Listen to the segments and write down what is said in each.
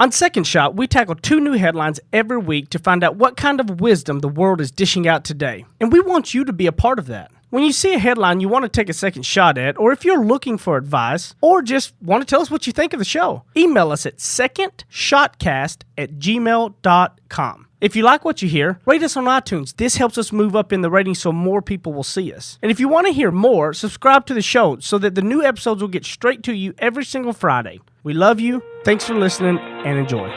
On Second Shot, we tackle 2 new headlines every week to find out what kind of wisdom the world is dishing out today. And we want you to be a part of that. When you see a headline you want to take a second shot at, or if you're looking for advice, or just want to tell us what you think of the show, email us at secondshotcast@gmail.com. If you like what you hear, rate us on iTunes. This helps us move up in the ratings so more people will see us. And if you want to hear more, subscribe to the show so that the new episodes will get straight to you every single Friday. We love you. Thanks for listening and enjoy.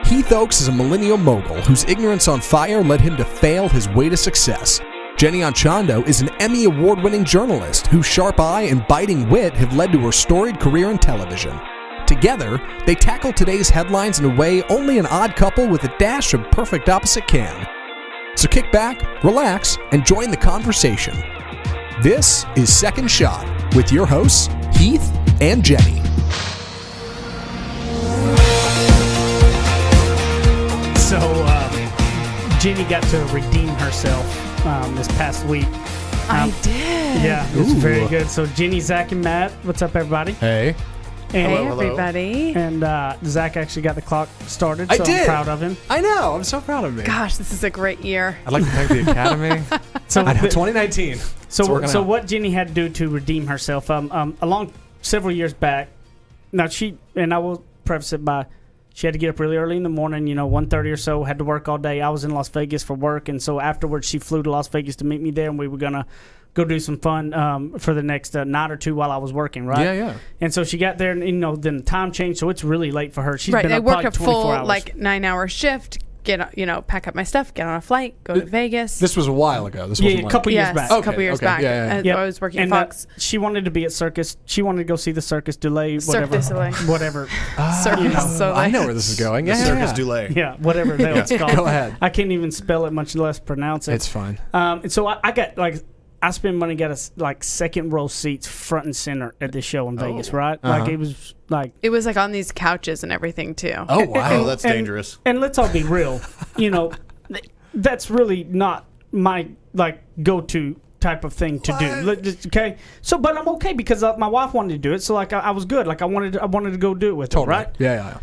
Heath Oaks is a millennial mogul whose ignorance on fire led him to fail his way to success. Jenny Anchondo is an Emmy Award-winning journalist whose sharp eye and biting wit have led to her storied career in television. Together, they tackle today's headlines in a way only an odd couple with a dash of perfect opposite can. So kick back, relax, and join the conversation. This is Second Shot with your hosts, Heath and Jenny. So, Jenny got to redeem herself this past week. I did. Yeah, it was Ooh. very good. So, Jenny, Zach, and Matt, what's up, everybody? Hey. And, Hey, everybody. And Zach actually got the clock started, I so did. I'm proud of him. I know. I'm so proud of me. Gosh, this is a great year. I'd like to thank the Academy. So, I know, 2019. so working out. what Jenny had to do to redeem herself, along several years back, now I will preface it by, she had to get up really early in the morning, 1:30 or so, had to work all day. I was in Las Vegas for work, and so afterwards she flew to Las Vegas to meet me there, and we were going to go do some fun for the next night or two while I was working, right? Yeah. And so she got there, and then the time changed, so it's really late for her. She's Right, been I up work probably a 24 full hours. 9-hour shift. Pack up my stuff, get on a flight, go to Vegas. This was a while ago. This Yeah, wasn't a like- couple years yes, back. a couple years back. Yeah. Yep. I was working and, at Fox. she wanted to be at Circus. She wanted to go see the Circus du Soleil, Cirque du Soleil. whatever. Circus you know, du Soleil. I know where this is going. The Yeah, Circus yeah. du Soleil. Yeah, whatever the hell it's called. Go ahead. I can't even spell it, much less pronounce it. It's fine. And so I got I spent money, got us second row seats front and center at this show in Vegas, right? Like it was like. It was on these couches and everything too. Oh, wow. Oh, that's dangerous. And let's all be real, that's really not my go-to type of thing to do. Okay, so but I'm okay because my wife wanted to do it, so I was good. I wanted to go do it with her, Totally. right? Yeah.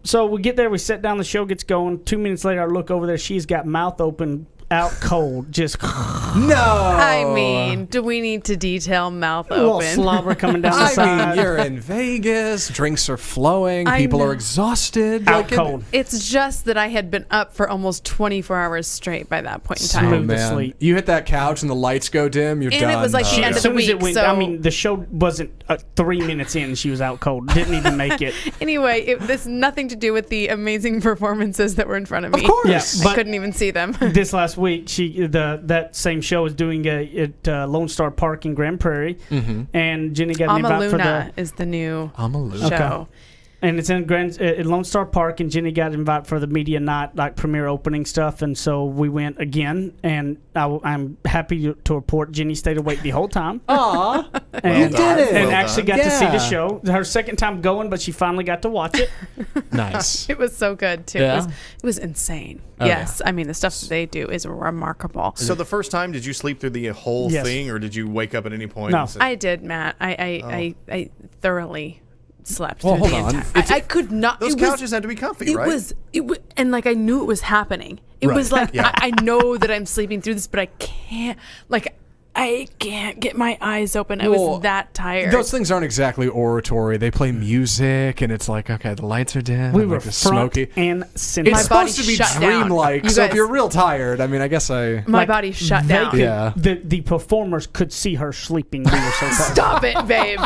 So we get there, we sit down, the show gets going. 2 minutes later, I look over there. She's got mouth open, out cold, just No. I mean, do we need to detail mouth a little open? slobber coming down the I side. mean, you're in Vegas. Drinks are flowing. I People know. are exhausted. out cold. It's just that I had been up for almost 24 hours straight by that point in Oh, time. Smooth. man. asleep. You hit that couch and the lights go dim. You're And done. it was like the end As of the soon as it week, went, so- I mean, the show wasn't 3 minutes in, she was out cold. Didn't even make it. Anyway, this nothing to do with the amazing performances that were in front of me. Of course. Yeah, I but couldn't even see them. this last week, that same show is doing at Lone Star Park in Grand Prairie, and Jenny got an invite for Amaluna the. is the new I'm a loser. show. And it's in Lone Star Park, and Jenny got invited for the media night, premiere opening stuff, and so we went again. And I'm happy to report Jenny stayed awake the whole time. Aw. And, You did it. and Well actually done. got to see the Yeah. show. Her second time going, but she finally got to watch it. Nice. It was so good too. Yeah? It was insane. Oh, yes, I mean the stuff that they do is remarkable. So the first time, did you sleep through the whole Yes. thing, or did you wake up at any point? No. and say, I did, Matt. I thoroughly slept Well, through the hold on. entire. I could not. those it was- couches had to be comfy, It right? was, and I knew it was happening. It was Right. like, Yeah. I know that I'm sleeping through this, but I can't get my eyes open. I Well, was that tired. Those things aren't exactly oratory. They play music, and it's like, okay, the lights are dim. We and, were like, it's front smoky. and center. My It's body supposed to be shut down. dreamlike. You So if guys- you're real tired, I mean, I guess I. my body shut down. Could, Yeah. the performers could see her sleeping. We were so tired. Stop it, babe.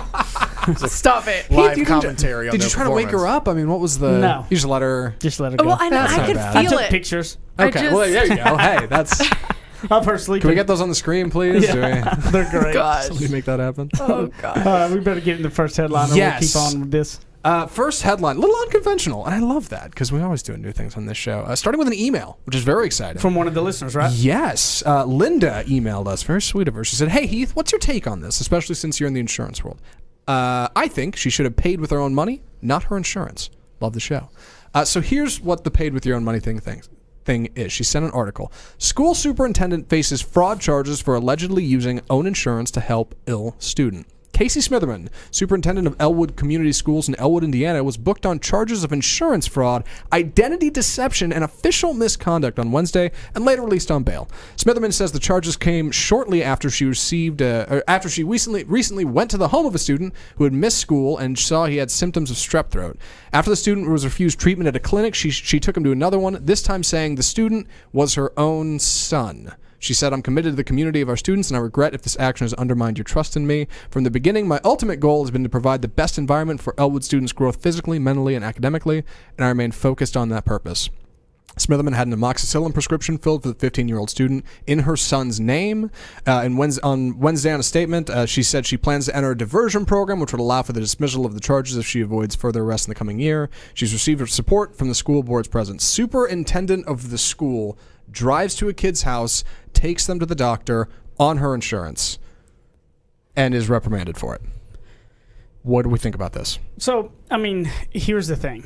Stop it. Live you didn't- commentary on Did their you try to wake her performance. up? I mean, what was the? No. You just let her. Just let her go. Well, I That's not could bad. I feel took it. pictures Okay. Well, there you go. Hey, that's. of her sleeping. Can we get those on the screen, please? Do Yeah, they're great. Gosh. we make that happen? Oh God. We better get in the first headline, or Yes. we'll keep on with this. First headline, a little unconventional, and I love that because we always do new things on this show. Starting with an email, which is very exciting. From one of the listeners, right? Yes. Linda emailed us. Very sweet of her. She said, "Hey, Heath, what's your take on this, especially since you're in the insurance world? I think she should have paid with her own money, not her insurance. Love the show. So here's what the paid with your own money thing is. She sent an article. School superintendent faces fraud charges for allegedly using own insurance to help ill student. Casey Smitherman, superintendent of Elwood Community Schools in Elwood, Indiana, was booked on charges of insurance fraud, identity deception, and official misconduct on Wednesday and later released on bail. Smitherman says the charges came shortly after she recently went to the home of a student who had missed school and saw he had symptoms of strep throat. After the student was refused treatment at a clinic, she took him to another one, this time saying the student was her own son. She said, "I'm committed to the community of our students, and I regret if this action has undermined your trust in me. From the beginning, my ultimate goal has been to provide the best environment for Elwood students' growth physically, mentally, and academically, and I remain focused on that purpose." Smitherman had an amoxicillin prescription filled for the 15-year-old student in her son's name. On Wednesday, on a statement, she said she plans to enter a diversion program, which would allow for the dismissal of the charges if she avoids further arrest in the coming year. She's received support from the school board's president. Superintendent of the school drives to a kid's house, takes them to the doctor on her insurance, and is reprimanded for it. What do we think about this? So, I mean, here's the thing.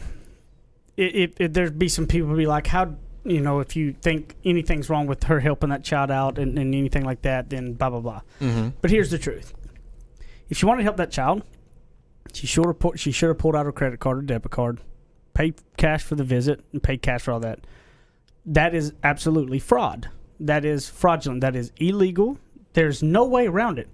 There'd be some people who be like, how, if you think anything's wrong with her helping that child out and anything like that, then blah, blah, blah. Mm-hmm. But here's the truth. If she wanted to help that child, she should have pulled out her credit card or debit card, paid cash for the visit, and paid cash for all that. That is absolutely fraud. That is fraudulent. That is illegal. There's no way around it.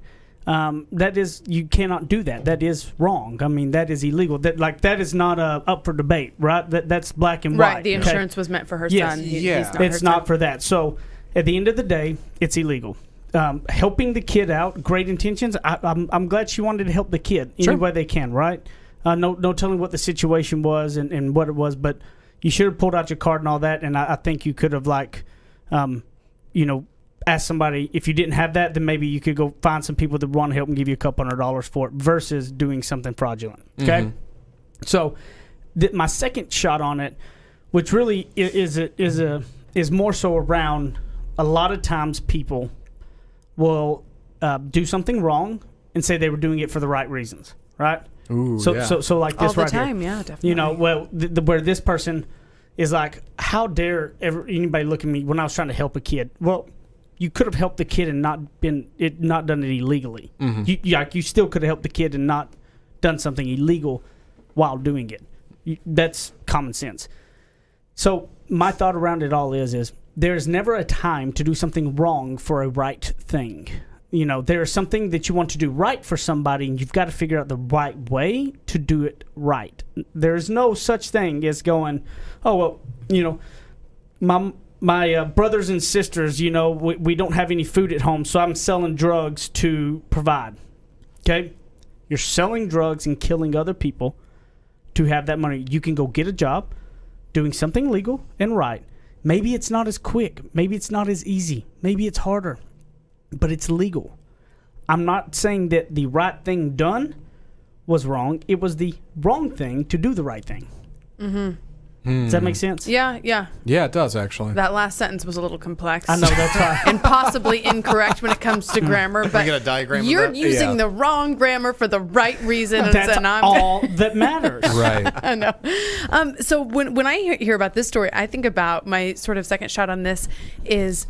You cannot do that. That is wrong. I mean, that is illegal. That is not up for debate, right? That's black and white. Right. The insurance was meant for her son. It's not for that. So at the end of the day, it's illegal. Helping the kid out, great intentions. I'm glad she wanted to help the kid any way they can, right? No telling what the situation was and what it was, but you should have pulled out your card and all that, and I think you could have, ask somebody. If you didn't have that, then maybe you could go find some people that want to help and give you a couple $100 for it versus doing something fraudulent. Okay? Mm-hmm. So my second shot on it, which really is more so around a lot of times people will do something wrong and say they were doing it for the right reasons, right? Ooh, so like this all the right time, here. yeah, definitely. Where this person is like, how dare anybody look at me when I was trying to help a kid? Well, you could have helped the kid and not done it illegally. Mm-hmm. You still could have helped the kid and not done something illegal while doing it. That's common sense. So my thought around it all is there's never a time to do something wrong for a right thing. There's something that you want to do right for somebody, and you've got to figure out the right way to do it right. There's no such thing as going, oh, well, my brothers and sisters, we don't have any food at home, so I'm selling drugs to provide. Okay? You're selling drugs and killing other people to have that money. You can go get a job doing something legal and right. Maybe it's not as quick. Maybe it's not as easy. Maybe it's harder. But it's legal. I'm not saying that the right thing done was wrong. It was the wrong thing to do the right thing. Mm-hmm. Does that make sense? Yeah. Yeah, it does, actually. That last sentence was a little complex. I know, that's right. And possibly incorrect when it comes to grammar. But you got a diagram you're of that? using the wrong grammar for the right reason. That's all that matters. Right. I know. So when I hear about this story, I think about my sort of second shot on this is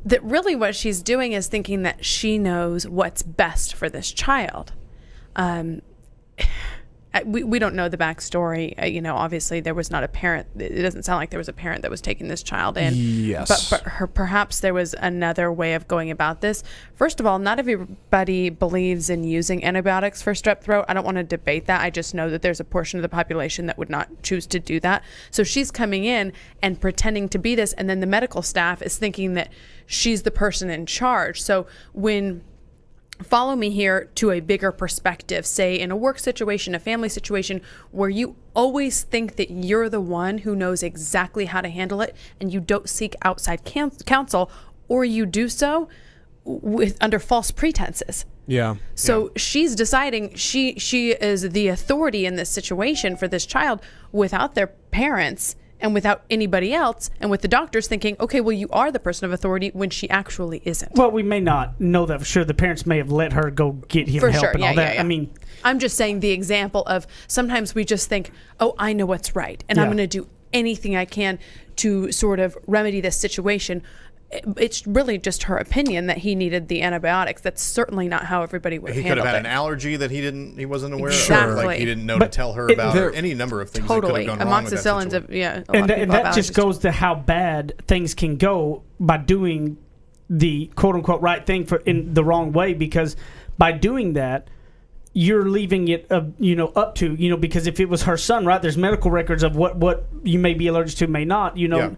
that really what she's doing is thinking that she knows what's best for this child. We don't know the backstory. Obviously there was not a parent. It doesn't sound like there was a parent that was taking this child in. Yes. But perhaps there was another way of going about this. First of all, not everybody believes in using antibiotics for strep throat. I don't want to debate that. I just know that there's a portion of the population that would not choose to do that. So she's coming in and pretending to be this, and then the medical staff is thinking that she's the person in charge. So follow me here to a bigger perspective, say in a work situation, a family situation, where you always think that you're the one who knows exactly how to handle it and you don't seek outside counsel, or you do so under false pretenses. Yeah. So she's deciding she is the authority in this situation for this child without their parents and without anybody else, and with the doctors thinking, okay, well, you are the person of authority when she actually isn't. Well, we may not know that for sure. The parents may have let her go get him help and all that. I mean, I'm just saying the example of sometimes we just think, oh, I know what's right, and I'm going to do anything I can to sort of remedy this situation. it's really just her opinion that he needed the antibiotics. That's certainly not how everybody would have He could have handled had it. an allergy that he wasn't aware Exactly. of. Like he didn't know But to tell her it- about, there- or any number of things Totally. that could have gone wrong with that Amoxicillin's, situation. a lot of people And have that just allergies. goes to how bad things can go by doing the quote unquote right thing in the wrong way, because by doing that, you're leaving it up to, because if it was her son, right, there's medical records of what you may be allergic to, may not, Yeah.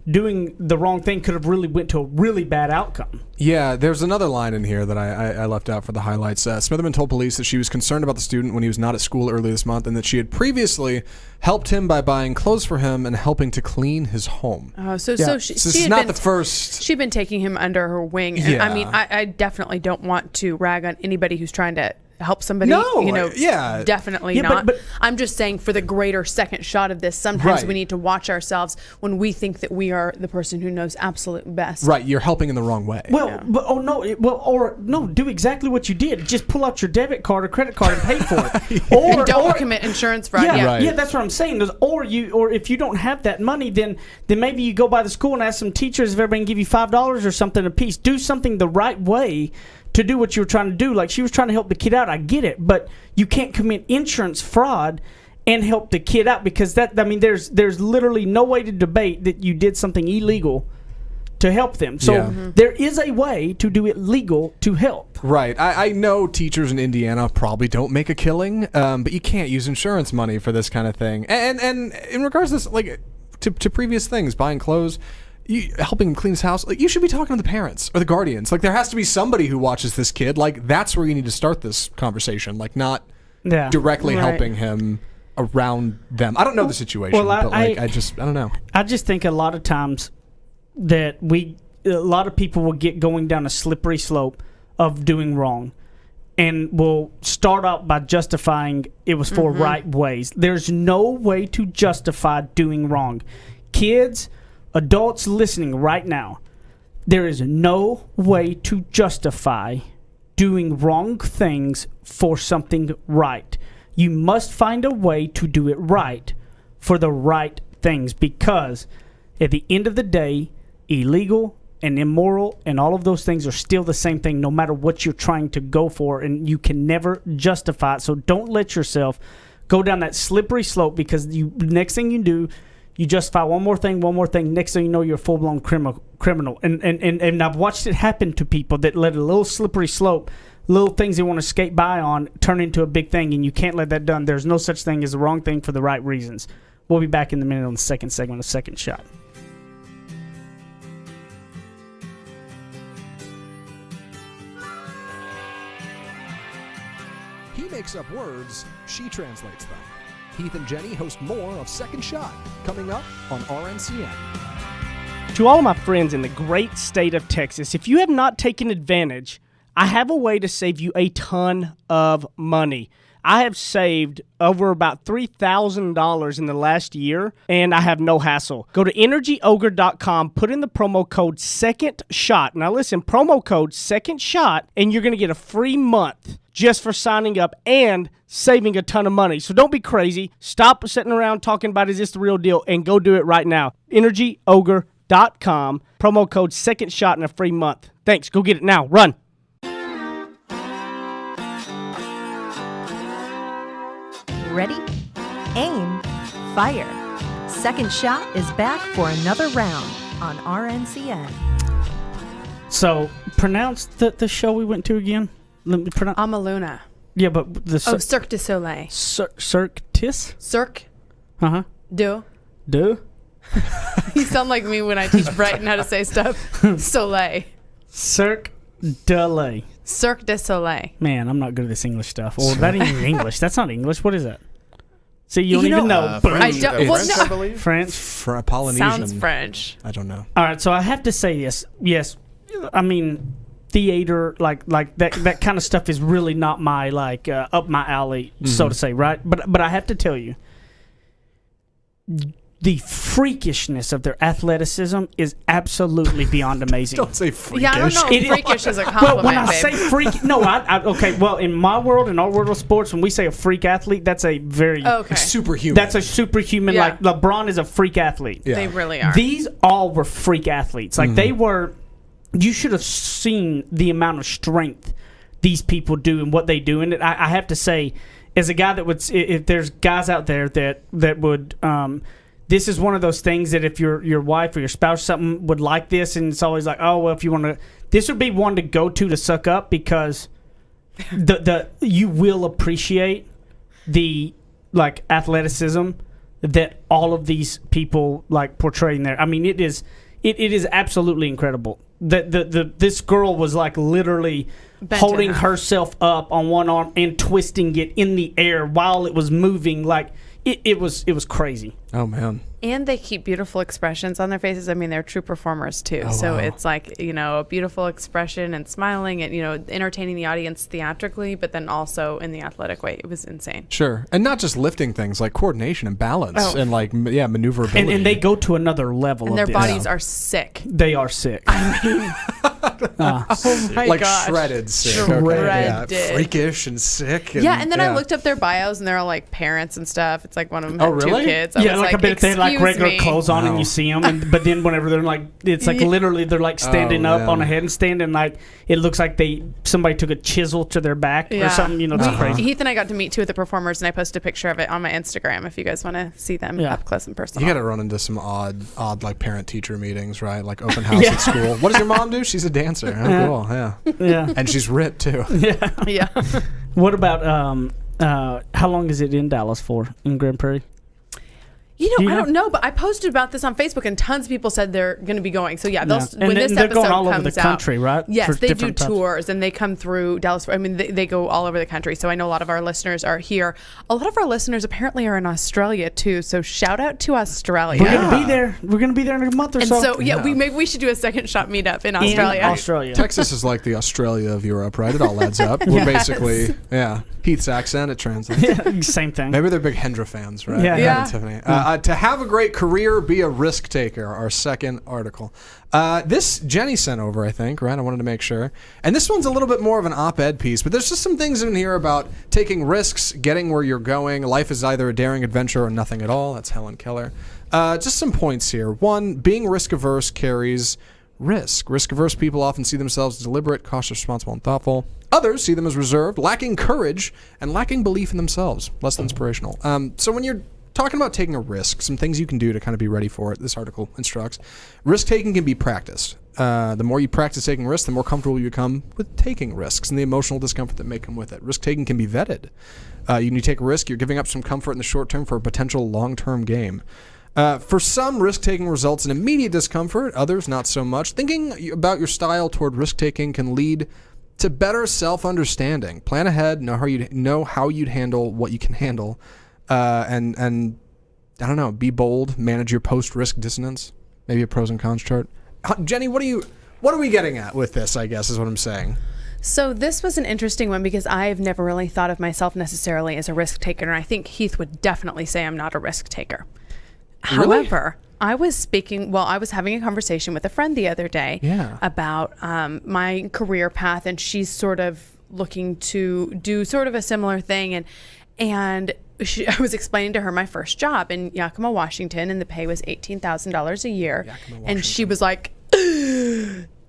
doing the wrong thing could have really went to a really bad outcome. Yeah, there's another line in here that I left out for the highlights. Smitherman told police that she was concerned about the student when he was not at school early this month, and that she had previously helped him by buying clothes for him and helping to clean his home. So So she this had is not been the first. She'd been taking him under her wing. And Yeah. I mean, I definitely don't want to rag on anybody who's trying to help somebody. No, Definitely Yeah, not. but- I'm just saying, for the greater second shot of this, sometimes Right. we need to watch ourselves when we think that we are the person who knows absolute best. Right, you're helping in the wrong way. Well, do exactly what you did. Just pull out your debit card or credit card and pay for it. And don't commit insurance fraud. Yeah, Yeah. Right. yeah, that's what I'm saying. Or if you don't have that money, then maybe you go by the school and ask some teachers if everybody can give you $5 or something a piece. Do something the right way to do what you were trying to do. Like, she was trying to help the kid out. I get it, but you can't commit insurance fraud and help the kid out, because there's literally no way to debate that you did something illegal to help them. So Yeah. there is a way to do it legal to help. Right. I know teachers in Indiana probably don't make a killing, but you can't use insurance money for this kind of thing. And in regards to this, like to previous things, buying clothes, helping him clean his house, like, you should be talking to the parents or the guardians. Like, there has to be somebody who watches this kid. Like, that's where you need to start this conversation. Like, not directly Right. helping him around them. I don't know the situation, Well, but I don't know. I just think a lot of times that a lot of people will get going down a slippery slope of doing wrong, and will start out by justifying it was for right ways. There's no way to justify doing wrong. Kids, adults listening right now, there is no way to justify doing wrong things for something right. You must find a way to do it right for the right things, because at the end of the day, illegal and immoral and all of those things are still the same thing, no matter what you're trying to go for, and you can never justify it. So don't let yourself go down that slippery slope, because next thing you do, you justify one more thing. Next thing you know, you're a full-blown criminal. And I've watched it happen to people that let a little slippery slope, little things they want to skate by on, turn into a big thing, and you can't let that done. There's no such thing as the wrong thing for the right reasons. We'll be back in a minute on the second segment of Second Shot. He makes up words, she translates them. Heath and Jenny host more of Second Shot, coming up on RNCN. To all of my friends in the great state of Texas, if you have not taken advantage, I have a way to save you a ton of money. I have saved over about $3,000 in the last year, and I have no hassle. Go to EnergyOgre.com, put in the promo code SECONDSHOT. Now listen, promo code SECONDSHOT, and you're going to get a free month just for signing up and saving a ton of money. So don't be crazy. Stop sitting around talking about, is this the real deal, and go do it right now. EnergyOgre.com, promo code SECONDSHOT, and a free month. Thanks. Go get it now. Run. Ready? Aim. Fire. Second Shot is back for another round on RNCN. So, pronounce the show we went to again. Let me pronounce. Amaluna. Yeah, but the Cirque du Soleil. Cirque Tis. Cirque Uh-huh. du. Du. You sound like me when I teach Brighton how to say stuff. Soleil. Cirque du Soleil. Cirque du Soleil. Man, I'm not good at this English stuff. Or that ain't even English. That's not English. What is that? See, you don't You even know, know. I French, don't- well, French, no. I believe. French. Polynesian. Sounds French. I don't know. All right, so I have to say this. Yes, I mean, theater, like that kind of stuff is really not my up my alley, so to say, right? But I have to tell you, the freakishness of their athleticism is absolutely beyond amazing. Don't say freakish. Yeah, I don't know. It- Freakish is a Well, compliment, when I babe. say freak, no, okay. Well, in my world, in our world of sports, when we say a freak athlete, that's a very Okay. Superhuman. that's a superhuman. Yeah. Like LeBron is a freak athlete. Yeah. They really are. These all were freak athletes. Like they were you should have seen the amount of strength these people do and what they do. And I have to say, as a guy that would, if there's guys out there that would, this is one of those things that if your wife or your spouse or something would like this, and it's always like, oh well, if you want to, this would be one to go to suck up, because the you will appreciate the like athleticism that all of these people like portraying there. I mean, it is absolutely incredible. This girl was like literally holding herself up on one arm and twisting it in the air while it was moving. Like it was crazy. Oh man. And they keep beautiful expressions on their faces. I mean, they're true performers too. Oh, so wow. it's like, a beautiful expression and smiling and, entertaining the audience theatrically, but then also in the athletic way. It was insane. Sure. And not just lifting things, like coordination and balance and like, maneuverability. And they go to another level And of their this. bodies are sick. They are sick. Oh my like gosh. shredded sick. Shredded. Okay. Yeah. Freakish and sick. And then I looked up their bios and they're all like parents and stuff. It's like one of them had really? two kids. Yeah, like I bet if they had like "Excuse regular me." clothes on and Wow. you see them, but then whenever they're like, it's like literally they're like standing Oh, up on a man. headstand, and like it looks like somebody took a chisel to their back or something. It's crazy. Heath and I got to meet two of the performers, and I posted a picture of it on my Instagram if you guys want to see them up close and personal. You got to run into some odd like parent-teacher meetings, right? Like open house at school. What does your mom do? She's a dancer. Oh, cool. Yeah. Yeah. And she's ripped too. Yeah. What about how long is it in Dallas for in Grand Prairie? I you know? don't know, but I posted about this on Facebook, and tons of people said they're going to be going. So yeah, And when this they're episode going all over comes the country, out, right? yes, For they do different types. tours, and they come through Dallas. I mean, they go all over the country. So I know a lot of our listeners are here. A lot of our listeners apparently are in Australia too. So shout out to Australia. We're gonna be there. We're gonna be there in a month or And so. so we should do a second shot meetup in Australia. In Australia. Texas is like the Australia of Europe, right? It all adds up. We're basically, Heath's accent, it translates. Yeah, same thing. Maybe they're big Hendra fans, right? Yeah. Yeah. Tiffany. To have a great career, be a risk taker, our second article. This Jenny sent over, I think, right? I wanted to make sure. And this one's a little bit more of an op-ed piece, but there's just some things in here about taking risks, getting where you're going. Life is either a daring adventure or nothing at all. That's Helen Keller. Just some points here. One, being risk-averse carries risk. Risk-averse people often see themselves as deliberate, cautious, responsible, and thoughtful. Others see them as reserved, lacking courage, and lacking belief in themselves. Less than inspirational. So when you're talking about taking a risk, some things you can do to kind of be ready for it, this article instructs. Risk-taking can be practiced. The more you practice taking risks, the more comfortable you become with taking risks and the emotional discomfort that may come with it. Risk-taking can be vetted. When you take a risk, you're giving up some comfort in the short term for a potential long-term gain. For some, risk-taking results in immediate discomfort. Others, not so much. Thinking about your style toward risk-taking can lead to better self-understanding. Plan ahead, know how you'd handle what you can handle, and I don't know, be bold, manage your post-risk dissonance, maybe a pros and cons chart. Jenny, what are we getting at with this, I guess, is what I'm saying. So this was an interesting one because I've never really thought of myself necessarily as a risk taker, and I think Heath would definitely say I'm not a risk taker. Really? However, I was having a conversation with a friend the other day about my career path, and she's sort of looking to do sort of a similar thing, and I was explaining to her my first job in Yakima, Washington, and the pay was $18,000 a year, and she was like,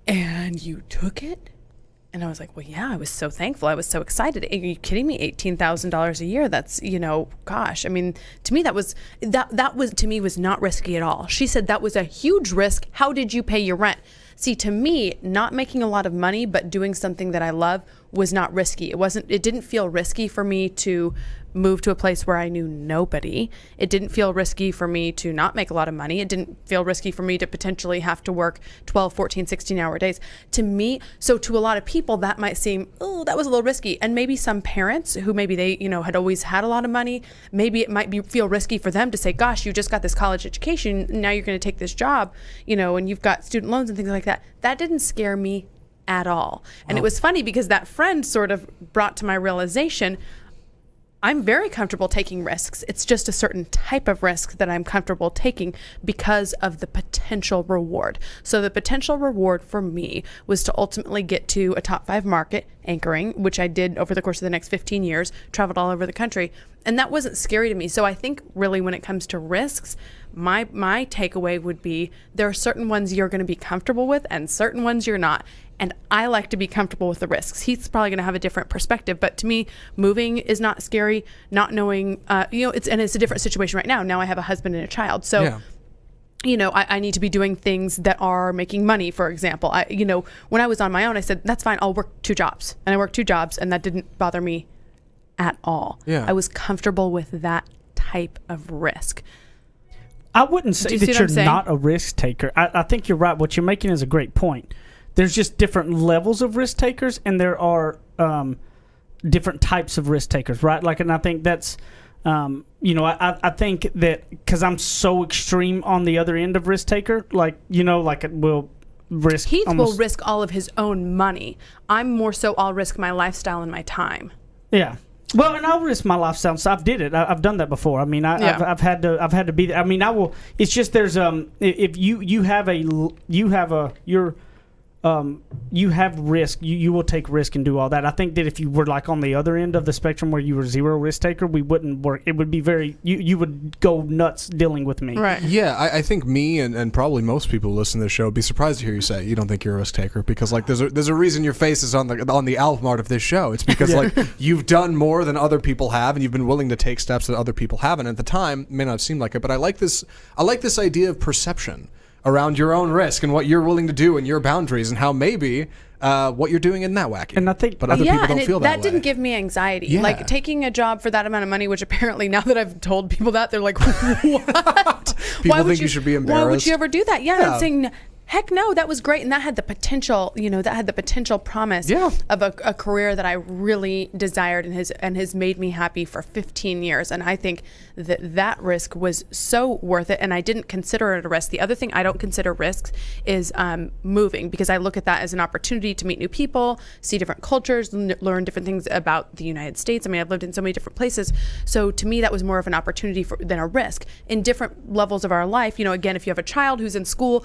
"And you took it?" And I was like, well, yeah, I was so thankful. I was so excited. Are you kidding me? $18,000 a year. That's, gosh. I mean, to me, that was not risky at all. She said that was a huge risk. How did you pay your rent? See, to me, not making a lot of money, but doing something that I love was not risky. It didn't feel risky for me to move to a place where I knew nobody. It didn't feel risky for me to not make a lot of money. It didn't feel risky for me to potentially have to work 12, 14, 16-hour days. To me, so to a lot of people, that might seem, oh, that was a little risky. And maybe some parents who maybe they, had always had a lot of money, maybe it might feel risky for them to say, gosh, you just got this college education, now you're going to take this job, and you've got student loans and things like that. That didn't scare me at all. And it was funny because that friend sort of brought to my realization, I'm very comfortable taking risks. It's just a certain type of risk that I'm comfortable taking because of the potential reward. So the potential reward for me was to ultimately get to a top 5 market, anchoring, which I did over the course of the next 15 years, traveled all over the country. And that wasn't scary to me. So I think really when it comes to risks, my takeaway would be there are certain ones you're going to be comfortable with and certain ones you're not. And I like to be comfortable with the risks. He's probably going to have a different perspective, but to me, moving is not scary. Not knowing, it's a different situation right now. Now I have a husband and a child, so. Yeah. I need to be doing things that are making money, for example. When I was on my own, I said, that's fine, I'll work 2 jobs. And I worked 2 jobs, and that didn't bother me at all. Yeah. I was comfortable with that type of risk. I wouldn't say Do you see that what you're I'm saying? not a risk taker. I think you're right. What you're making is a great point. There's just different levels of risk takers, and there are different types of risk takers, right? And I think that's, I think that because I'm so extreme on the other end of risk taker, it will risk. Heath will almost, risk all of his own money. I'm more so I'll risk my lifestyle and my time. Yeah. Well, and I'll risk my lifestyle. So I've did it. I've done that before. I mean, I've had to be there. I mean, I will. It's just there's if you have risk, you will take risk and do all that. I think that if you were on the other end of the spectrum where you were zero risk taker, we wouldn't work. It would be you would go nuts dealing with me. Right. Yeah, I think me and probably most people who listen to this show would be surprised to hear you say you don't think you're a risk taker, because there's a reason your face is on the Alpha Mart of this show. It's because you've done more than other people have, and you've been willing to take steps that other people haven't. At the time, it may not seem like it, but I like this idea of perception around your own risk and what you're willing to do and your boundaries, and how maybe what you're doing isn't that wacky. And I think, but other people don't feel that way. That didn't give me anxiety. Yeah. Like taking a job for that amount of money, which apparently now that I've told people that, they're like, what? People think you should be embarrassed. Why would you ever do that? Yeah. Yeah. I'm saying, heck no, that was great. And that had the potential, promise of a career that I really desired and has made me happy for 15 years. And I think that risk was so worth it. And I didn't consider it a risk. The other thing I don't consider risks is moving, because I look at that as an opportunity to meet new people, see different cultures, learn different things about the United States. I mean, I've lived in so many different places. So to me, that was more of an opportunity than a risk. In different levels of our life, again, if you have a child who's in school,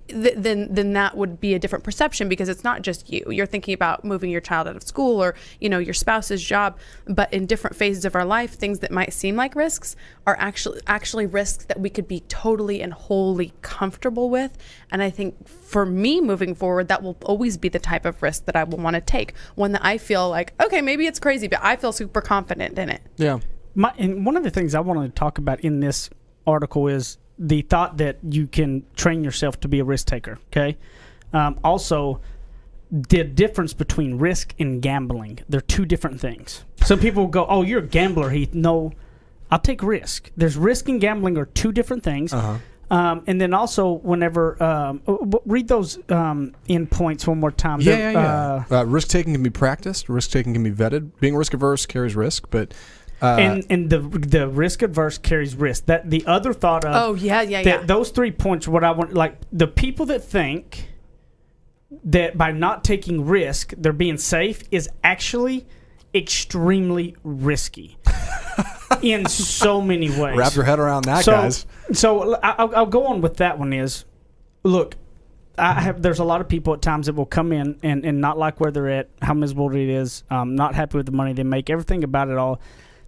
then that would be a different perception, because it's not just you. You're thinking about moving your child out of school or, your spouse's job. But in different phases of our life, things that might seem like risks are actually risks that we could be totally and wholly comfortable with. And I think for me moving forward, that will always be the type of risk that I will want to take. One that I feel like, okay, maybe it's crazy, but I feel super confident in it. Yeah. And one of the things I wanted to talk about in this article is the thought that you can train yourself to be a risk taker. Okay. Also, the difference between risk and gambling. They're 2 different things. Some people will go, "Oh, you're a gambler, Heath." No, I'll take risk. There's risk and gambling are 2 different things. And then also, whenever read those end points one more time. Yeah. Risk taking can be practiced. Risk taking can be vetted. Being risk averse carries risk, but. And the risk adverse carries risk. That the other thought of those 3 points are what I want. Like the people that think that by not taking risk they're being safe is actually extremely risky in so many ways. Wrap your head around that, guys. So I'll go on with that one. Is look, there's a lot of people at times that will come in and not like where they're at, how miserable it is, not happy with the money they make, everything about it all.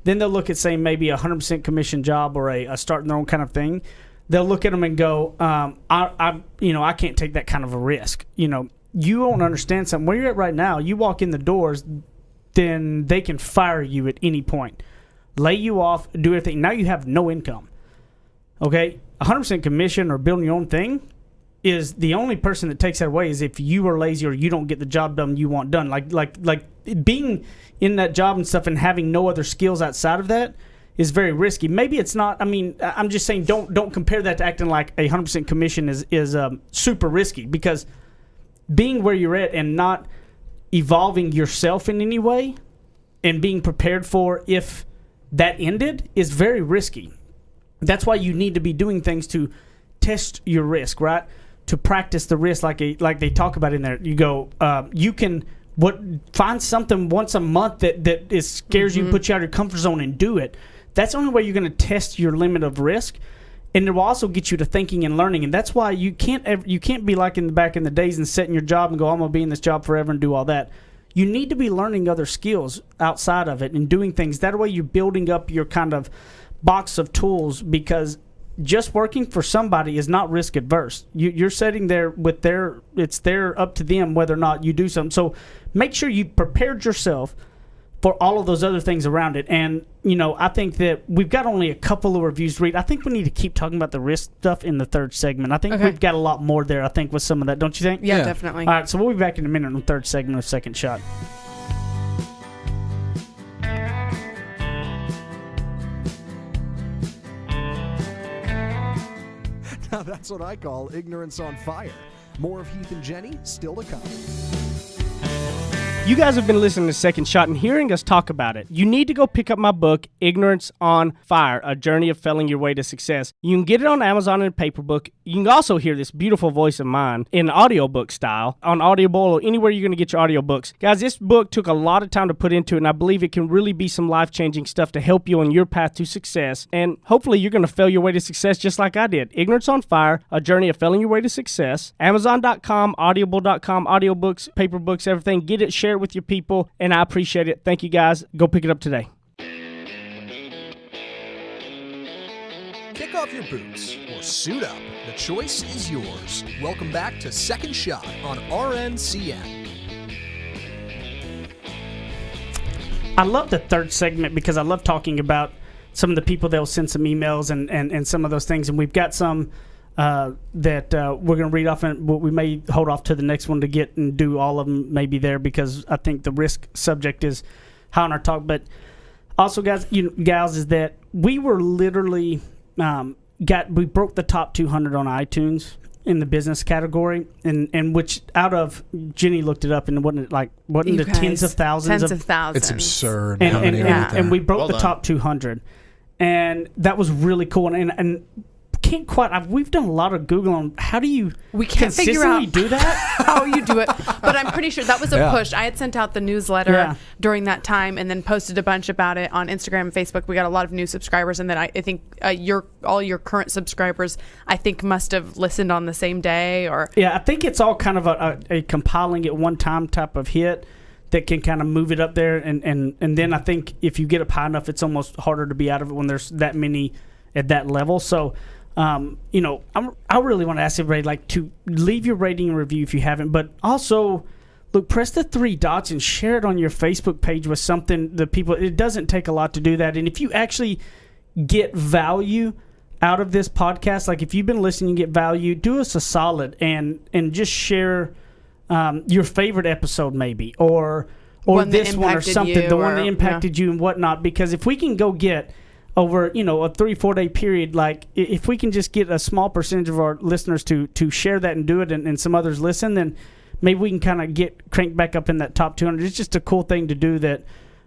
Then they'll look at, say, maybe a 100% commission job or a starting their own kind of thing. They'll look at them and go, I can't take that kind of a risk. You don't understand something. Where you're at right now, you walk in the doors, then they can fire you at any point, lay you off, do everything. Now you have no income. Okay? 100% commission or building your own thing is the only person that takes that away is if you are lazy or you don't get the job done you want done. Like being in that job and stuff and having no other skills outside of that is very risky. Maybe it's not. I mean, I'm just saying don't compare that to acting like a 100% commission is super risky, because being where you're at and not evolving yourself in any way and being prepared for if that ended is very risky. That's why you need to be doing things to test your risk, right? To practice the risk, like they talk about in there. You go, you can find something once a month that scares you, put you out of your comfort zone, and do it. That's the only way you're going to test your limit of risk, and it will also get you to thinking and learning. And that's why you can't be like back in the days and sit in your job and go, I'm going to be in this job forever and do all that. You need to be learning other skills outside of it and doing things. That way you're building up your kind of box of tools, because just working for somebody is not risk adverse. You're sitting there with it's up to them whether or not you do something. So make sure you prepared yourself for all of those other things around it. And, I think that we've got only a couple of reviews to read. I think we need to keep talking about the risk stuff in the third segment. I think we've got a lot more there, I think, with some of that. Don't you think? Yeah, definitely. All right, so we'll be back in a minute on the third segment of Second Shot. Now that's what I call ignorance on fire. More of Heath and Jenny still to come. You guys have been listening to Second Shot and hearing us talk about it. You need to go pick up my book, Ignorance on Fire, A Journey of Failing Your Way to Success. You can get it on Amazon in a paper book. You can also hear this beautiful voice of mine in audiobook style on Audible or anywhere you're going to get your audiobooks. Guys, this book took a lot of time to put into it, and I believe it can really be some life-changing stuff to help you on your path to success. And hopefully you're going to fail your way to success just like I did. Ignorance on Fire, A Journey of Failing Your Way to Success. Amazon.com, Audible.com, audiobooks, paper books, everything. Get it, share it with your people, and I appreciate it. Thank you, guys. Go pick it up today. Kick off your boots or suit up. The choice is yours. Welcome back to Second Shot on RNCN. I love the third segment because I love talking about some of the people that will send some emails and some of those things. And we've got some that we're going to read off, and we may hold off to the next one to get and do all of them maybe there, because I think the risk subject is high on our talk. But also, guys, is that we were literally we broke the top 200 on iTunes in the business category, and which out of Jenny looked it up, and wasn't the tens of thousands of thousands. It's absurd. And we broke Well the done. top 200, and that was really cool. And can't quite. We've done a lot of Google on how do you We can't figure out consistently do that. how you do it, but I'm pretty sure that was a push. I had sent out the newsletter during that time, and then posted a bunch about it on Instagram and Facebook. We got a lot of new subscribers, and then I think all your current subscribers, I think, must have listened on the same day. Or Yeah, I think it's all kind of a compiling at one time type of hit that can kind of move it up there, and then I think if you get up high enough, it's almost harder to be out of it when there's that many at that level. So. I really want to ask everybody to leave your rating and review if you haven't, but also press the three dots and share it on your Facebook page with something the people. It doesn't take a lot to do that, and if you actually get value out of this podcast, like if you've been listening and get value, do us a solid and just share your favorite episode maybe, or this one or something, the one that impacted you and whatnot. Because if we can go get over a 3-4 day period, if we can just get a small percentage of our listeners to share that and do it, and some others listen, then maybe we can kind of get cranked back up in that top 200. It's just a cool thing to do that.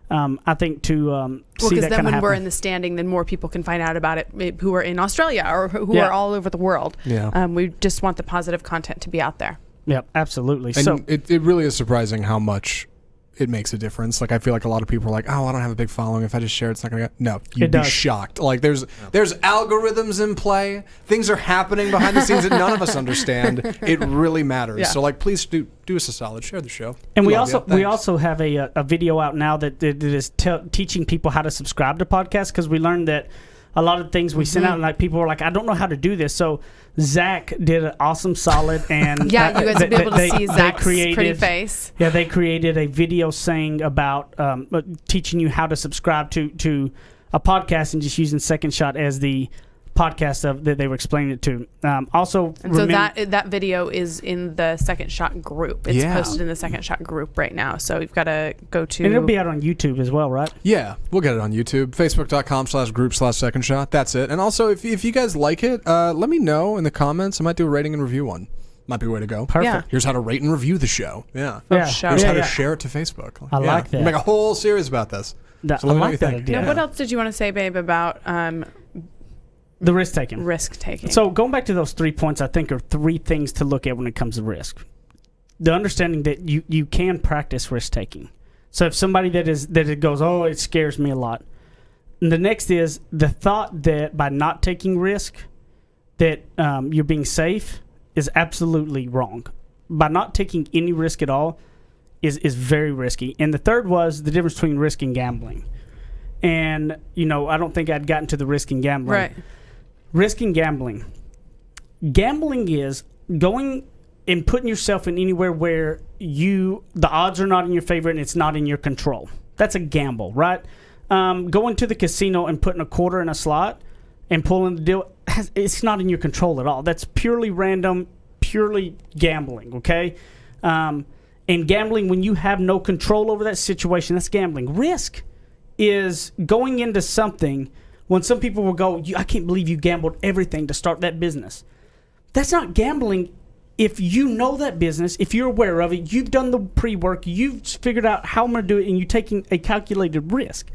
I think to see that kind of because then when happen. we're in the standing, then more people can find out about it who are in Australia or who are all over the world. Yeah. We just want the positive content to be out there. Yep, absolutely. And So it really is surprising how much it makes a difference. I feel like a lot of people are like, oh, I don't have a big following. If I just share it, it's not going to... No, you'd be shocked. There's algorithms in play. Things are happening behind the scenes that none of us understand. It really matters. Yeah. So, please do us a solid. Share the show. And we Love ya. we Thanks. also have a video out now that is teaching people how to subscribe to podcasts, because we learned that a lot of things we sent out, and people were like, I don't know how to do this. So Zach did an awesome solid, and You guys will be able to see Zach's created, pretty face. Yeah, they created a video saying about teaching you how to subscribe to a podcast, and just using Second Shot as the podcast that they were explaining it to. Also, And so that video is in the Second Shot group. It's posted in the Second Shot group right now. So we've got to go to... and it'll be out on YouTube as well, right? Yeah, we'll get it on YouTube. Facebook.com/group/Second Shot. That's it. And also, if you guys like it, let me know in the comments. I might do a rating and review one. Might be a way to go. Perfect. Yeah. Here's how to rate and review the show. Yeah. Yeah. Here's how to Yeah. share it to Facebook. I like that. We'll make a whole series about this. I So let me know what like you that think. idea. Now, what else did you want to say, babe, about The risk taking. risk taking? So going back to those 3 points, I think are three things to look at when it comes to risk. The understanding that you can practice risk taking. So if somebody that it goes, oh, it scares me a lot. And the next is the thought that by not taking risk, that you're being safe is absolutely wrong. By not taking any risk at all is very risky. And the third was the difference between risk and gambling. And I don't think I'd gotten to the risk and gambling. Right. Risk and gambling. Gambling is going and putting yourself in anywhere where the odds are not in your favor and it's not in your control. That's a gamble, right? Going to the casino and putting a quarter in a slot and pulling the deal, it's not in your control at all. That's purely random, purely gambling, okay? And gambling, when you have no control over that situation, that's gambling. Risk is going into something when some people will go, I can't believe you gambled everything to start that business. That's not gambling. If you know that business, if you're aware of it, you've done the pre-work, you've figured out how I'm going to do it, and you're taking a calculated risk.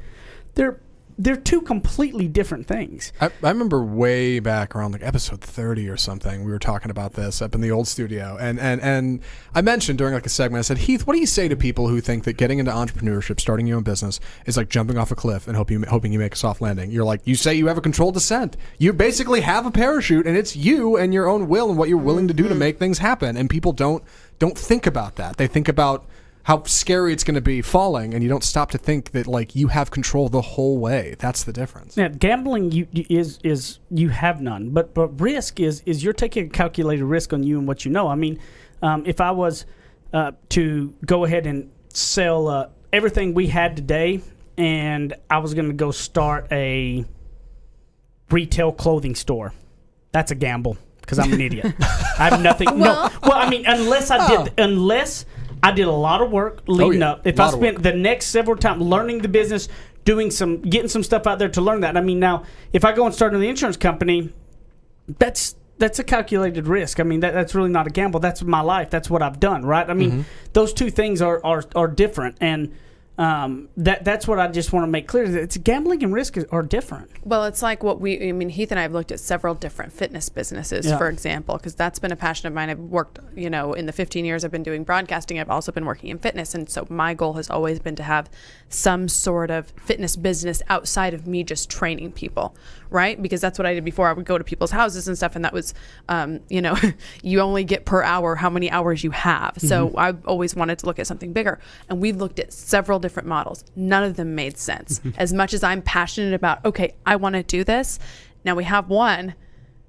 They're two completely different things. I remember way back around like episode 30 or something, we were talking about this up in the old studio. And I mentioned during like a segment, I said, Heath, what do you say to people who think that getting into entrepreneurship, starting your own business, is like jumping off a cliff and hoping you make a soft landing? You're like, you say you have a controlled descent. You basically have a parachute, and it's you and your own will and what you're willing to do to make things happen. And people don't think about that. They think about how scary it's going to be falling, and you don't stop to think that like you have control the whole way. That's the difference. Yeah, gambling is you have none, but risk is you're taking a calculated risk on you and what you know. I mean, if I was to go ahead and sell everything we had today, and I was going to go start a retail clothing store, that's a gamble because I'm an idiot. I have nothing. Well, I mean, unless I did a lot of work leading up. If I spent the next several times learning the business, getting some stuff out there to learn that. I mean, now if I go and start in the insurance company, that's a calculated risk. I mean, that's really not a gamble. That's my life. That's what I've done, right? I mean, those two things are different, and that's what I just want to make clear. That it's gambling and risk are different. Well, it's like Heath and I have looked at several different fitness businesses, for example, because that's been a passion of mine. I've worked, in the 15 years I've been doing broadcasting, I've also been working in fitness. And so my goal has always been to have some sort of fitness business outside of me just training people, right? Because that's what I did before. I would go to people's houses and stuff, and that was, you only get per hour how many hours you have. So I've always wanted to look at something bigger. And we've looked at several different models. None of them made sense. As much as I'm passionate about, okay, I want to do this. Now we have one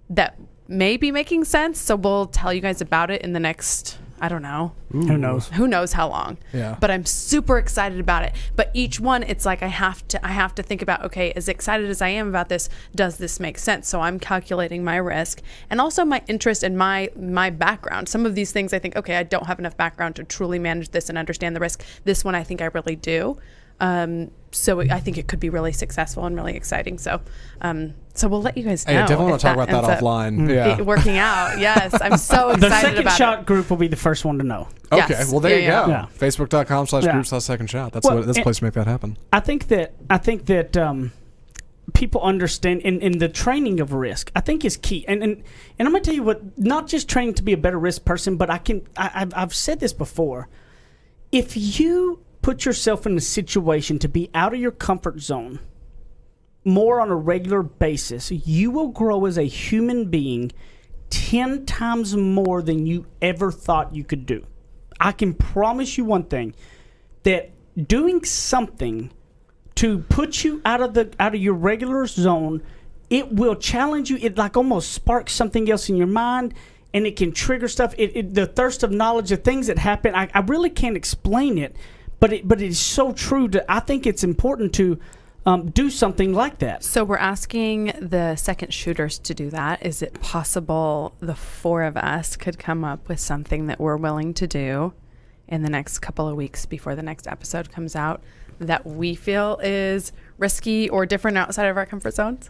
that may be making sense. So we'll tell you guys about it in the next, I don't know. Who knows how long. Yeah. But I'm super excited about it. But each one, it's like I have to think about, okay, as excited as I am about this, does this make sense? So I'm calculating my risk and also my interest and my background. Some of these things I think, okay, I don't have enough background to truly manage this and understand the risk. This one I think I really do. So I think it could be really successful and really exciting. So we'll let you guys know. Hey, I definitely want to talk about that offline. Yeah. Working out. Yes. I'm so excited The Second about Shot it. group will be the first one to know. Okay, Yes. well there you go. Yeah. Facebook.com/group/second shot. That's the place to make that happen. I think that people understand in the training of risk, I think is key. And I'm going to tell you what, not just training to be a better risk person, but I've said this before. If you put yourself in a situation to be out of your comfort zone more on a regular basis, you will grow as a human being 10 times more than you ever thought you could do. I can promise you one thing, that doing something to put you out of your regular zone, it will challenge you. It like almost sparks something else in your mind, and it can trigger stuff. The thirst of knowledge, the things that happen, I really can't explain it. But it is so true. I think it's important to do something like that. So we're asking the second shooters to do that. Is it possible the four of us could come up with something that we're willing to do in the next couple of weeks before the next episode comes out that we feel is risky or different outside of our comfort zones?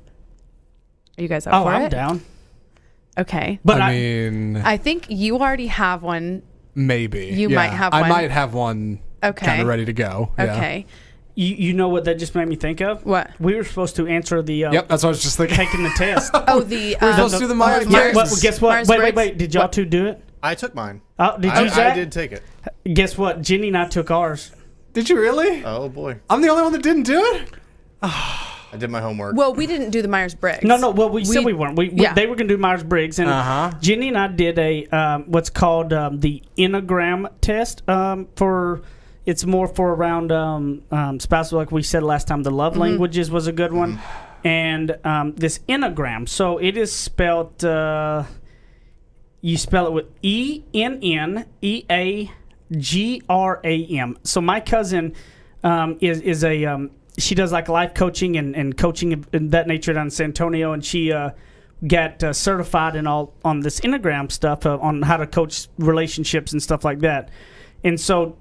Are you guys up for it? I'm down. Okay. But I mean, I think you already have one. maybe. You might have one. I might have one kind of ready to go. Yeah. Okay. You know what that just made me think of? What? We were supposed to answer the Yep, that's what I was just thinking. taking the test. Oh, the We're supposed to do the Myers-Briggs. Yeah, well, guess what? Myers-Briggs. Wait. Did y'all two do it? I took mine. Oh, did you, Zach? I did take it. Guess what? Jenny and I took ours. Did you really? Oh boy, I'm the only one that didn't do it? I did my homework. Well, we didn't do the Myers-Briggs. No. Well, we said we weren't. They were going to do Myers-Briggs, and Jenny and I did a what's called the Enneagram test. It's more for around spousal. Like we said last time, the love languages was a good one. and this Enneagram. So it is spelled. You spell it with ENNEAGRAM. So my cousin is a she does like life coaching and coaching of that nature down in San Antonio, and she got certified and all on this Enneagram stuff on how to coach relationships and stuff like that. And so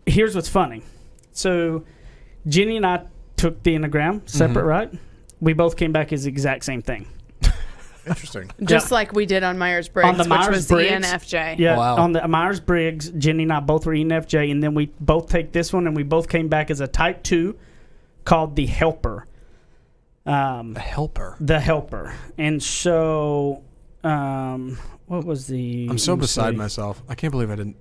here's what's funny. So Jenny and I took the Enneagram separate, right? We both came back as the exact same thing. Interesting. Just like we did on Myers-Briggs, On the which was the Myers-Briggs, ENFJ. Yeah, Wow. on the Myers-Briggs, Jenny and I both were ENFJ, and then we both take this one, and we both came back as a type 2 called the Helper. The helper. The Helper. And so, what was the... I'm so let me beside see. myself. I can't believe I didn't.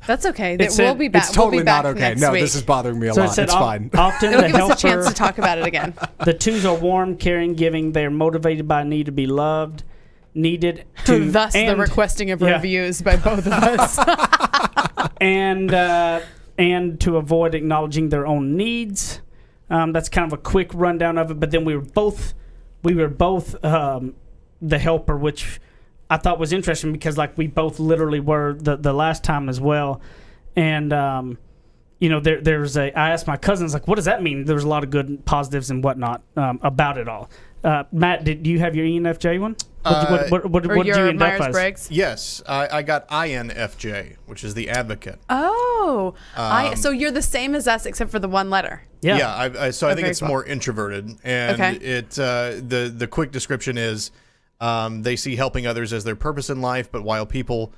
That's okay. It said- We'll be back. It's totally we'll be back not okay. next No, week. this is bothering me a So it lot. said It's fine. often It'll the give us a Helper... chance to talk about it again. The 2s are warm, caring, giving. They are motivated by a need to be loved, needed to... Thus, the and- requesting of yeah. reviews by both of us. and to avoid acknowledging their own needs. That's kind of a quick rundown of it. But then we were both the Helper, which I thought was interesting because like we both literally were the last time as well. And there's I asked my cousins like, what does that mean? There was a lot of good positives and whatnot about it all. Matt, do you have your ENFJ one? What or did you your end up as? Myers-Briggs. Yes, I got INFJ, which is the advocate. Oh, so you're the same as us except for the one letter. Yeah. I think very it's cool. more introverted, and Okay. the quick description is they see helping others as their purpose in life, but while people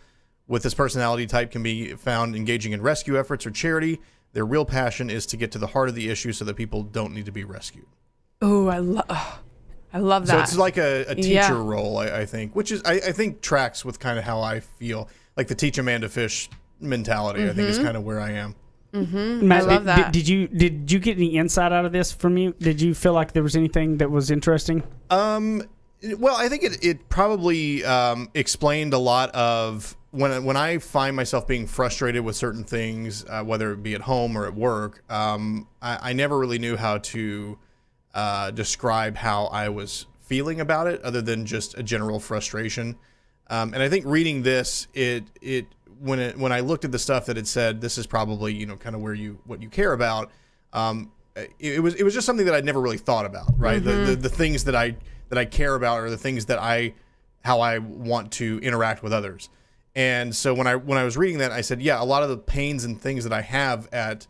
with this personality type can be found engaging in rescue efforts or charity, their real passion is to get to the heart of the issue so that people don't need to be rescued. Oh, I love that. So it's like a teacher Yeah. role, I think, which is I think tracks with kind of how I feel, like the teach Amanda Fish mentality. I think is kind of where I am. Matt, I love that. Did you get any insight out of this from you? Did you feel like there was anything that was interesting? Well, I think it probably explained a lot of when I find myself being frustrated with certain things, whether it be at home or at work. I never really knew how to describe how I was feeling about it, other than just a general frustration. And I think reading this, when I looked at the stuff that it said, this is probably kind of what you care about. It was just something that I'd never really thought about, right? Mm-hmm. The things that I care about are the things that how I want to interact with others. And so when I was reading that, I said, yeah, a lot of the pains and things that I have at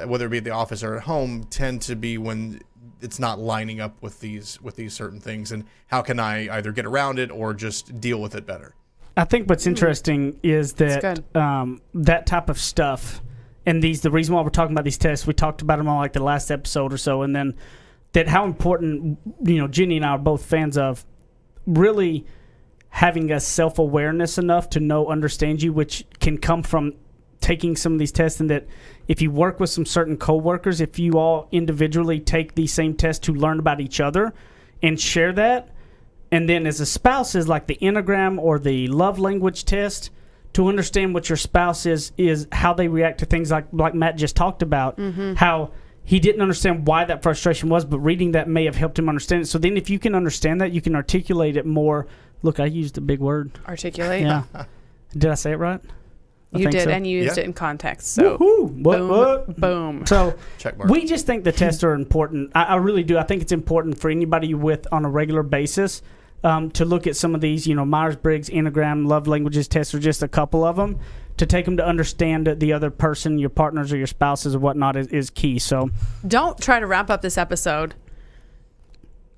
whether it be at the office or at home tend to be when it's not lining up with these certain things, and how can I either get around it or just deal with it better? I think what's interesting is that That's that type of stuff, and the reason why we're talking about these tests, we talked about them on like the last episode or so, and then that how important Jenny and I are both fans of really having a self-awareness enough to understand you, which can come from taking some of these tests, and that if you work with some certain coworkers, if you all individually take these same tests to learn about each other and share that, and then as a spouse is like the Enneagram or the love language test, to understand what your spouse is how they react to things like Matt just talked about, how he didn't understand why that frustration was, but reading that may have helped him understand it. So then if you can understand that, you can articulate it more. Look, I used a big word. Articulate. Yeah. Did I say it right? I You think did, so. and you used Yeah. it in context. So Woohoo! boom, What? boom. So Check mark. we just think the tests are important. I really do. I think it's important for anybody you're with on a regular basis to look at some of these, Myers-Briggs, Enneagram, love languages tests are just a couple of them. To take them to understand that the other person, your partners or your spouses or whatnot, is key. So Don't try to wrap up this episode.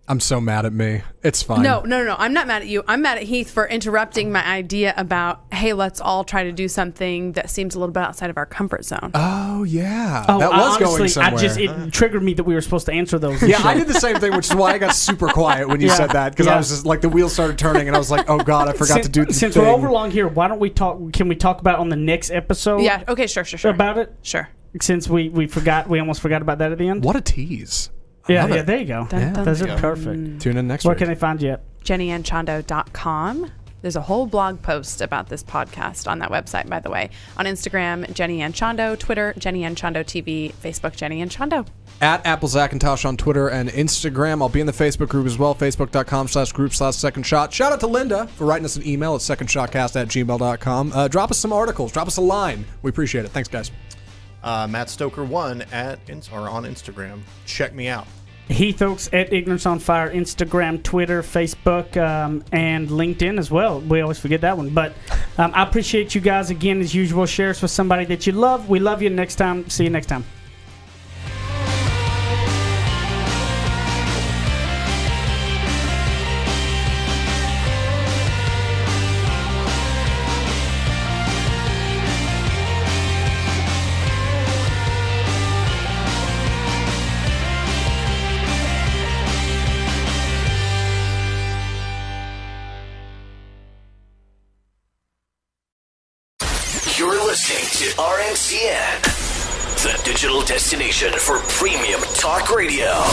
I'm so mad at me. It's fine. No. I'm not mad at you. I'm mad at Heath for interrupting my idea about, hey, let's all try to do something that seems a little bit outside of our comfort zone. Oh yeah. Oh, that was going honestly, somewhere. it triggered me that we were supposed to answer those. Yeah, I did the same thing, which is why I got super quiet when you Yeah. said that, because Yeah. I was just like, the wheels started turning, and I was like, oh god, I forgot to do the Since thing. we're over long here, why don't we talk? Can we talk about on the next episode? Yeah. Okay. Sure. About it. Sure. Since we almost forgot about that at the end. What a tease. I Yeah, love it. There you go. Dun, dun, Those are dun. perfect. Tune in next Where week. can they find you at? JennyAndChando.com. There's a whole blog post about this podcast on that website, by the way. On Instagram, Jenny Ann Chondo, Twitter, Jenny Ann Chondo TV, Facebook, Jenny Ann Chondo. At Apple Zackintosh on Twitter and Instagram. I'll be in the Facebook group as well, facebook.com/group/Second Shot. Shout out to Linda for writing us an email at secondshotcast@gmail.com. Drop us some articles. Drop us a line. We appreciate it. Thanks, guys. Matt Stoker 1 on Instagram. Check me out. Heath Oaks at Ignorance on Fire, Instagram, Twitter, Facebook, and LinkedIn as well. We always forget that one. But I appreciate you guys again, as usual. Share us with somebody that you love. We love you. Next time. See you next time. You're listening to RNCN, the digital destination for premium talk radio.